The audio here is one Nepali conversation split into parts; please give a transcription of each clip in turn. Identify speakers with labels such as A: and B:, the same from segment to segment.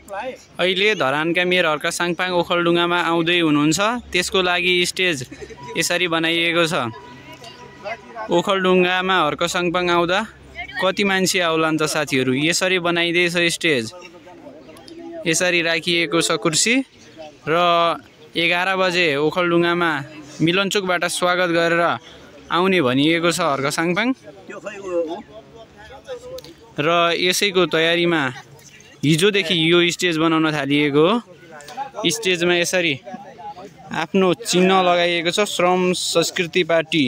A: अहिले धरानका मेयर हर्क साङपाङ ओखलढुङ्गामा आउँदै हुनुहुन्छ। त्यसको लागि स्टेज यसरी बनाइएको छ। ओखलढुङ्गामा हर्क साङपाङ आउँदा कति मान्छे आउलान् त साथीहरू। यसरी बनाइदिएछ स्टेज, यसरी राखिएको छ कुर्सी र 11 बजे ओखलढुङ्गामा मिलनचोकबाट स्वागत गरेर आउने भनिएको छ हर्क साङपाङ। र यसैको तयारीमा हिजोदेखि यो स्टेज बनाउन थालिएको हो। स्टेजमा यसरी आफ्नो चिन्ह लगाइएको छ। श्रम संस्कृति पार्टी,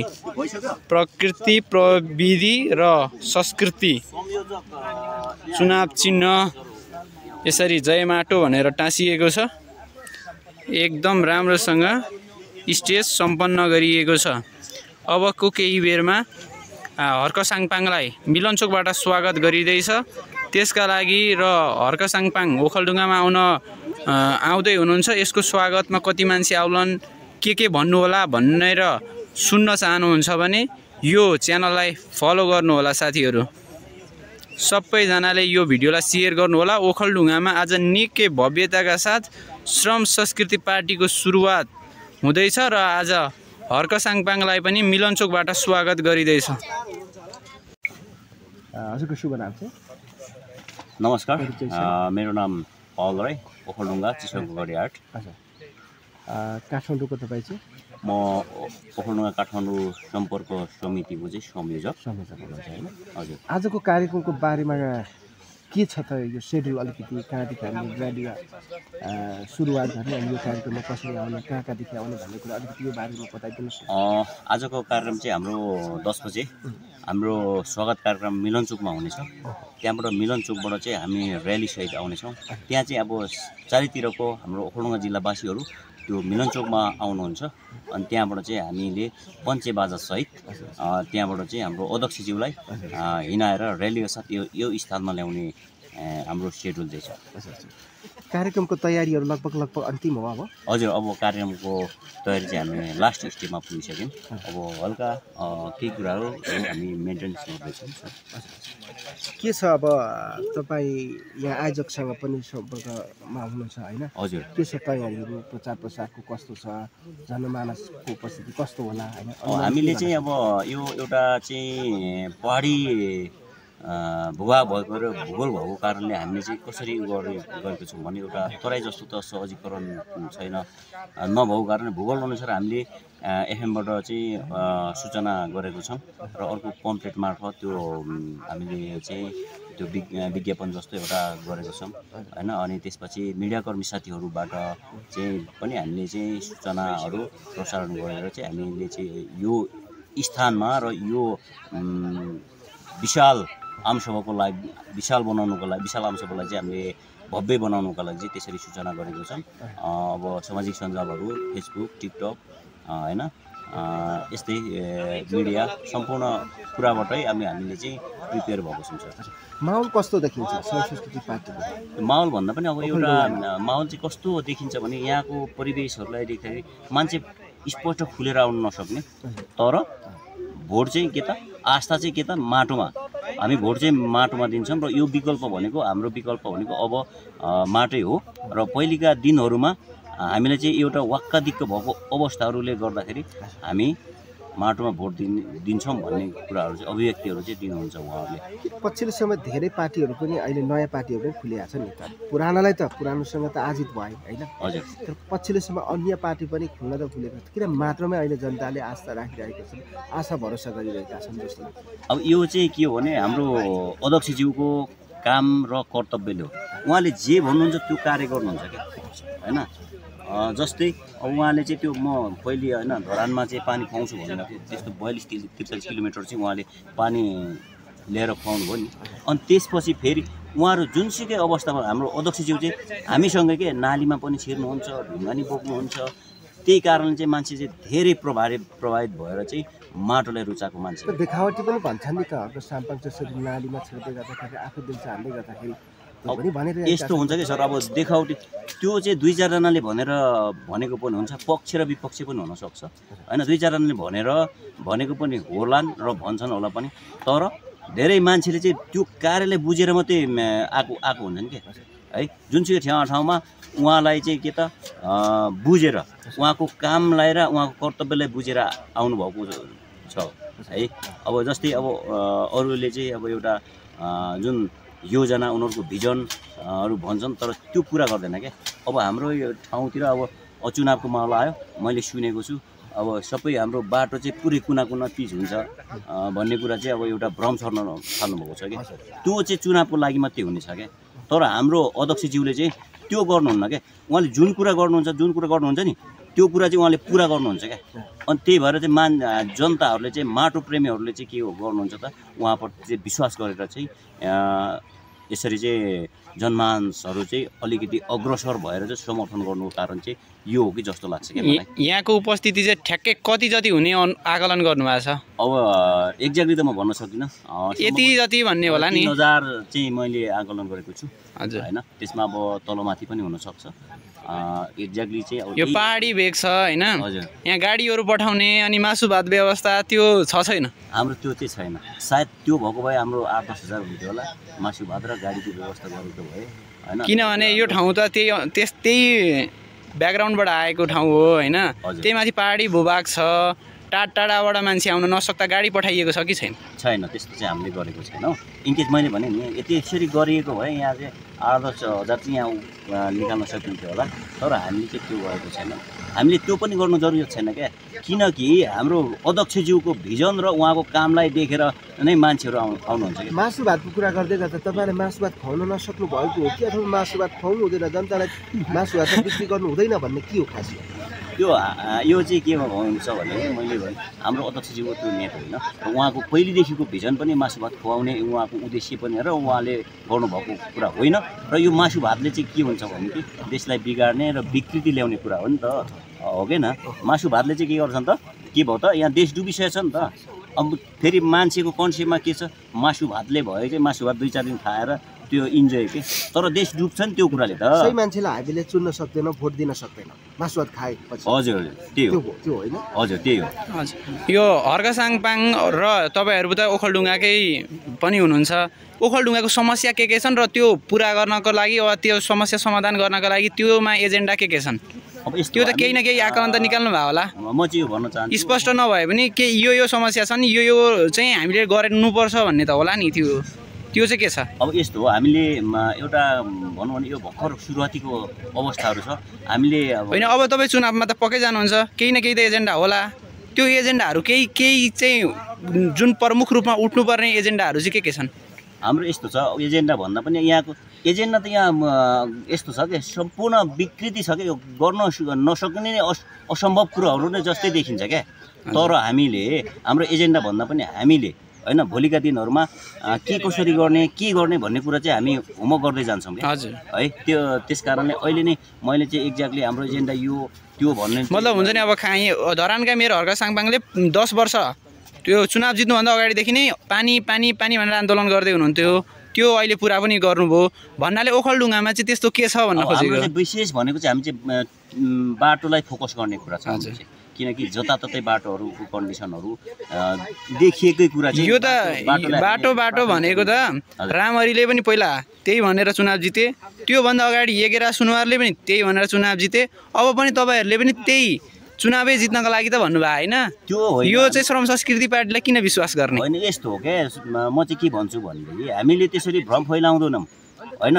A: प्रकृति प्रविधि र संस्कृति चुनाव चिन्ह, यसरी जय माटो भनेर टाँसिएको छ। एकदम राम्रोसँग स्टेज सम्पन्न गरिएको छ। अबको केही बेरमा हर्क साङपाङलाई मिलनचोकबाट स्वागत गरिँदैछ। त्यसका लागि र हर्क साङपाङ ओखलढुङ्गामा आउँदै हुनुहुन्छ। यसको स्वागतमा कति मान्छे आउलान्, के भन्नु होला भनेर सुन्न चाहनुहुन्छ भने यो च्यानललाई फलो गर्नु होला साथीहरू। सबैजनाले यो भिडियोलाई शेयर गर्नु होला। ओखलढुङ्गामा आज निकै भव्यताका साथ श्रम संस्कृति पार्टीको सुरुवात हुँदैछ र आज हर्क साङपाङलाई पनि मिलनचोकबाट स्वागत गरिँदैछ।
B: हजुरको शुभ नाम चाहिँ?
C: नमस्कार, मेरो नाम पौल राई, ओखलढुङ्गा चिसोको गढी 8।
B: काठमाडौँको तपाईँ चाहिँ?
C: म ओखलढुङ्गा काठमाडौँ सम्पर्क समितिको चाहिँ संयोजक
B: हुनुहुन्छ होइन?
C: हजुर।
B: आजको कार्यक्रमको बारेमा के छ त? यो सेड्युल अलिकति कहाँदेखि हामीले रेडियो सुरुवात गर्ने अनि यो कार्यक्रममा कसरी आउने, कहाँदेखि आउने भन्ने कुरा अलिकति यो बारेमा बताइदिनुहोस्।
C: आजको कार्यक्रम चाहिँ हाम्रो 10 बजे हाम्रो स्वागत कार्यक्रम मिलनचोकमा हुनेछ। त्यहाँबाट मिलनचोकबाट चाहिँ हामी र्यालीसहित आउनेछौँ। त्यहाँ चाहिँ अब चारैतिरको हाम्रो ओखलढुङ्गा जिल्लावासीहरू त्यो मिलनचोकमा आउनुहुन्छ। अनि त्यहाँबाट चाहिँ हामीले पञ्चे बाजासहित त्यहाँबाट चाहिँ हाम्रो अध्यक्षज्यूलाई हिँडाएर र्यालीका साथ यो स्थानमा ल्याउने हाम्रो सेड्युल चाहिँ छ।
B: कार्यक्रमको तयारीहरू लगभग अन्तिम हो अब?
C: हजुर, अब कार्यक्रमको तयारी चाहिँ हामी लास्ट स्टेजमा पुगिसक्यौँ। अब हल्का केही कुराहरू हामी मेन्टेनेन्स गर्दैछौँ।
B: के छ अब तपाईँ यहाँ आयोजकसँग पनि सम्पर्कमा हुनुहुन्छ होइन?
C: हजुर।
B: के छ तयारीहरू, प्रचार प्रसारको कस्तो छ, जनमानसको उपस्थिति कस्तो होला होइन?
C: हामीले चाहिँ अब यो एउटा चाहिँ पहाडी भूभाग भएको र भूगोल भएको कारणले हामीले चाहिँ कसरी गरेको छौँ भने एउटा तराई जस्तो त सहजीकरण छैन नभएको कारणले भूगोल अनुसार हामीले एफएमबाट चाहिँ सूचना गरेको छौँ र अर्को पम्पलेट मार्फत त्यो हामीले चाहिँ त्यो विज्ञापन जस्तो एउटा गरेको छौँ होइन। अनि त्यसपछि मिडियाकर्मी साथीहरूबाट चाहिँ पनि हामीले चाहिँ सूचनाहरू प्रसारण गरेर चाहिँ हामीले चाहिँ यो स्थानमा र यो विशाल आमसभाको लागि विशाल आमसभालाई चाहिँ हामीले भव्य बनाउनुको लागि चाहिँ त्यसरी सूचना गरेको छौँ। अब सामाजिक सञ्जालहरू फेसबुक, टिकटक होइन, यस्तै मिडिया सम्पूर्ण कुराबाटै हामीले चाहिँ प्रिपेयर भएको छौँ सर।
B: माहौल कस्तो देखिन्छ संस्कृति पार्टीको?
C: माहौल भन्दा पनि अब एउटा माहौल चाहिँ कस्तो देखिन्छ भने यहाँको परिवेशहरूलाई देख्दाखेरि मान्छे स्पष्ट खुलेर आउन नसक्ने, तर भोट चाहिँ के त, आस्था चाहिँ के त, माटोमा। हामी भोट चाहिँ माटोमा दिन्छौँ र यो विकल्प भनेको हाम्रो विकल्प भनेको अब माटै हो। र पहिलेका दिनहरूमा हामीले चाहिँ एउटा वाक्कादिक्क भएको अवस्थाहरूले गर्दाखेरि हामी माटोमा भोट दिन्छौँ भन्ने कुराहरू चाहिँ अभिव्यक्तिहरू चाहिँ दिनुहुन्छ उहाँहरूले।
B: पछिल्लो समय धेरै पार्टीहरू पनि अहिले नयाँ पार्टीहरू पनि खुलिएको छ नि त। पुरानोसँग त आजित भयो होइन?
C: हजुर।
B: तर पछिल्लो समय अन्य पार्टी पनि खुल्न त खुलेको छ। किन मात्रमै अहिले जनताले आस्था राखिरहेका छन्, आशा भरोसा गरिरहेका छन् जस्तो?
C: अब यो चाहिँ के हो भने हाम्रो अध्यक्षज्यूको काम र कर्तव्यले हो। उहाँले जे भन्नुहुन्छ त्यो कार्य गर्नुहुन्छ क्या होइन। जस्तै अब उहाँले चाहिँ त्यो म पहिले होइन धरानमा चाहिँ पानी खुवाउँछु भनेर त्यस्तो 42-43 किलोमिटर चाहिँ उहाँले पानी ल्याएर खुवाउनु भयो नि। अनि त्यसपछि फेरि उहाँहरू जुनसुकै अवस्थामा हाम्रो अध्यक्षज्यू चाहिँ हामीसँग के नालीमा पनि छिर्नुहुन्छ, ढुङ्गा नि बोक्नुहुन्छ। त्यही कारणले चाहिँ मान्छे चाहिँ धेरै प्रभावित भएर चाहिँ माटोलाई रुचाएको मान्छे।
B: देखावटी पनि भन्छन् नि त, हर्क साङपाङ जसरी नालीमा छिर्दै गर्दाखेरि आफू दिन्छ हाल्दै गर्दाखेरि
C: यस्तो हुन्छ कि सर। अब देखावटी त्यो चाहिँ 2-4जनाले भनेको पनि हुन्छ, पक्ष र विपक्ष पनि हुनसक्छ होइन। 2-4जनाले भनेको पनि होलान् र भन्छन् होला पनि, तर धेरै मान्छेले चाहिँ त्यो कार्यलाई बुझेर मात्रै आएको हुन्छन् क्या। है जुनसुकै ठाउँमा उहाँलाई चाहिँ के त बुझेर उहाँको कामलाई र उहाँको कर्तव्यलाई बुझेर आउनुभएको छ है। अब जस्तै अब अरूले चाहिँ अब एउटा जुन योजना उनीहरूको भिजनहरू भन्छन् तर त्यो पुरा गर्दैन क्या। अब हाम्रो यो ठाउँतिर अब चुनावको माहौल आयो, मैले सुनेको छु अब सबै हाम्रो बाटो चाहिँ पुरै कुना पिच हुन्छ भन्ने कुरा चाहिँ अब एउटा भ्रम छर्न थाल्नुभएको छ क्या। त्यो चाहिँ चुनावको लागि मात्रै हुनेछ क्या। तर हाम्रो अध्यक्षज्यूले चाहिँ त्यो गर्नुहुन्न क्या। उहाँले जुन कुरा गर्नुहुन्छ नि त्यो कुरा चाहिँ उहाँले पुरा गर्नुहुन्छ क्या। अनि त्यही भएर चाहिँ जनताहरूले चाहिँ माटो प्रेमीहरूले चाहिँ के गर्नुहुन्छ त उहाँप्रति चाहिँ विश्वास गरेर चाहिँ यसरी चाहिँ जनमानसहरू चाहिँ अलिकति अग्रसर भएर चाहिँ समर्थन गर्नुको कारण चाहिँ यो हो कि जस्तो लाग्छ क्या मलाई।
A: यहाँको उपस्थिति चाहिँ ठ्याक्कै कति जति हुने आकलन गर्नुभएको छ?
C: अब एक्ज्याक्टली त म भन्न सक्दिनँ,
A: यति जति भन्ने होला नि।
C: 3000 चाहिँ मैले आकलन गरेको छु
A: हजुर
C: हैन। त्यसमा अब तलमाथि पनि हुनसक्छ। एक्ज्याक्टली चाहिँ अब
A: यो पहाडी भेग छ हैन,
C: हजुर
A: यहाँ गाडीहरू पठाउने अनि मासु भात व्यवस्था त्यो छैन?
C: हाम्रो त्यो चाहिँ छैन। सायद त्यो भएको भए हाम्रो 8-10 हजार हुन्थ्यो होला मासु भात र गाडीको व्यवस्था गरेको भए हैन।
A: किनभने यो ठाउँ त त्यही ब्याकग्राउन्डबाट आएको ठाउँ हो हैन। त्यही माथि पहाडी भूभाग छ, टाढाबाट मान्छे आउन नसक्दा गाडी पठाइएको छ कि छैन?
C: छैन, त्यस्तो चाहिँ हामीले गरेको छैनौँ। इनकेस मैले भने नि यसरी गरिएको भए यहाँ चाहिँ 8-10 हजार चाहिँ यहाँ निकाल्न सकिन्थ्यो होला। तर हामीले चाहिँ त्यो गरेको छैन। हामीले त्यो पनि गर्नु जरुरत छैन क्या। किनकि हाम्रो अध्यक्षज्यूको भिजन र उहाँको कामलाई देखेर नै मान्छेहरू आउनुहुन्छ क्या।
B: मासु भातको कुरा गर्दै गर्दा तपाईँले मासु भात खुवाउन नसक्नु भएको हो कि अथवा मासु भात खुवाउनु हुँदैन, जनतालाई मासु भात बिक्री गर्नु हुँदैन भन्ने के हो खास?
C: यो चाहिँ के हुन्छ भने मैले भने हाम्रो अध्यक्षज्यूको त्यो नेत होइन, उहाँको पहिलेदेखिको भिजन पनि मासु भात खुवाउने उहाँको उद्देश्य पनि र उहाँले गर्नुभएको कुरा होइन। र यो मासु भातले चाहिँ के हुन्छ भने कि देशलाई बिगार्ने र विकृति ल्याउने कुरा हो नि त, हो कि न? मासु भातले चाहिँ के गर्छ नि त, के भयो त यहाँ देश डुबिसकेछ नि त। अब फेरि मान्छेको कन्सेप्टमा के छ, मासु भातले भयो चाहिँ मासु भात 2-4 दिन खाएर त्यो इन्जोय के, तर देश डुब्छ नि त्यो कुराले त।
B: सही मान्छेलाई हामीले चुन्न सक्दैनौँ, भोट दिन सक्दैनौँ मासु भात खाएपछि।
C: हजुर त्यही हो,
B: त्यो होइन?
C: हजुर त्यही हो।
A: हजुर यो हर्कसाङपाङ र तपाईँहरू त ओखलढुङ्गाकै पनि हुनुहुन्छ, ओखलढुङ्गाको समस्या के छन् र त्यो पुरा गर्नको लागि वा त्यो समस्या समाधान गर्नको लागि त्योमा एजेन्डा के छन्?
C: अब
A: त्यो त केही न केही आकलन त निकाल्नु भयो होला।
C: म चाहिँ यो भन्न चाहन्छु,
A: स्पष्ट नभए पनि के यो समस्या छन्, यो चाहिँ हामीले गर्नुपर्छ भन्ने त होला नि। त्यो चाहिँ के छ?
C: अब यस्तो हो, हामीले एउटा भनौँ भने यो भर्खर सुरुवातीको अवस्थाहरू छ। हामीले
A: होइन अब तपाईँ चुनावमा त पक्कै जानुहुन्छ, केही न केही त एजेन्डा होला। त्यो एजेन्डाहरू केही चाहिँ जुन प्रमुख रूपमा उठ्नुपर्ने एजेन्डाहरू चाहिँ के छन्?
C: हाम्रो यस्तो छ, एजेन्डा भन्दा पनि यहाँको एजेन्डा त यहाँ यस्तो छ कि सम्पूर्ण विकृति छ कि यो गर्न नसक्ने नै असम्भव कुराहरू नै जस्तै देखिन्छ क्या। तर हामीले हाम्रो एजेन्डा भन्दा पनि हामीले होइन भोलिका दिनहरूमा के कसरी गर्ने भन्ने कुरा चाहिँ हामी होमवर्क गर्दै जान्छौँ क्या।
A: हजुर
C: है त्यस कारणले अहिले नै मैले चाहिँ एक्ज्याक्टली हाम्रो एजेन्डा यो त्यो भन्ने
A: मतलब हुन्छ नि। अब धरानका मेरो हर्कसाङपाङले 10 वर्ष त्यो चुनाव जित्नुभन्दा अगाडिदेखि नै पानी भनेर आन्दोलन गर्दै हुनुहुन्थ्यो, त्यो अहिले पुरा पनि गर्नुभयो भन्नाले ओखलढुङ्गामा चाहिँ त्यस्तो के छ भन्न खोजेको?
C: विशेष भनेको चाहिँ हामी चाहिँ बाटोलाई फोकस गर्ने कुरा छ, किनकि जताततै बाटोहरूको कन्डिसनहरू देखिएकै कुरा चाहिँ
A: यो त बाटो भनेको त रामहरीले पनि पहिला त्यही भनेर चुनाव जिते, त्योभन्दा अगाडि यगेरा सुनवारले पनि त्यही भनेर चुनाव जिते, अब पनि तपाईँहरूले पनि त्यही चुनावै जित्नको लागि त भन्नुभयो होइन? त्यो यो चाहिँ श्रम संस्कृति पार्टीलाई किन विश्वास गर्ने?
C: होइन यस्तो हो क्या, म चाहिँ के भन्छु भनेदेखि हामीले त्यसरी भ्रम फैलाउँदैनौँ होइन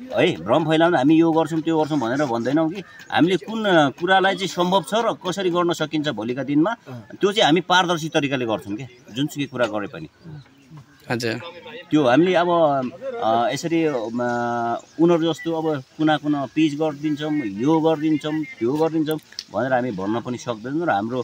C: है। भ्रम फैलाउनु हामी यो गर्छौँ त्यो गर्छौँ भनेर भन्दैनौँ कि हामीले कुन कुरालाई चाहिँ सम्भव छ र कसरी गर्न सकिन्छ भोलिका दिनमा त्यो चाहिँ हामी पारदर्शी तरिकाले गर्छौँ क्या, जुनसुकै कुरा गरे पनि।
A: हजुर
C: त्यो हामीले अब यसरी उनीहरू जस्तो अब कुना पिच गरिदिन्छौँ, यो गरिदिन्छौँ त्यो गरिदिन्छौँ भनेर हामी भन्न पनि सक्दैनौँ। र हाम्रो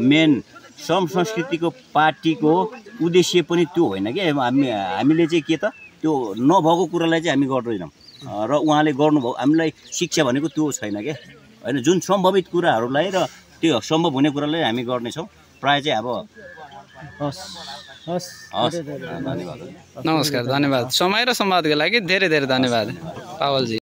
C: मेन श्रम संस्कृतिको पार्टीको उद्देश्य पनि त्यो होइन कि हामीले चाहिँ के त त्यो नभएको कुरालाई चाहिँ हामी गर्दैनौँ र उहाँले गर्नुभयो। हामीलाई शिक्षा भनेको त्यो छैन क्या होइन, जुन सम्भावित कुराहरूलाई र त्यो सम्भव हुने कुरालाई हामी गर्नेछौँ प्रायः चाहिँ। अब
A: नमस्कार, धन्यवाद। समय र संवादको लागि धेरै धेरै धन्यवाद पावलजी।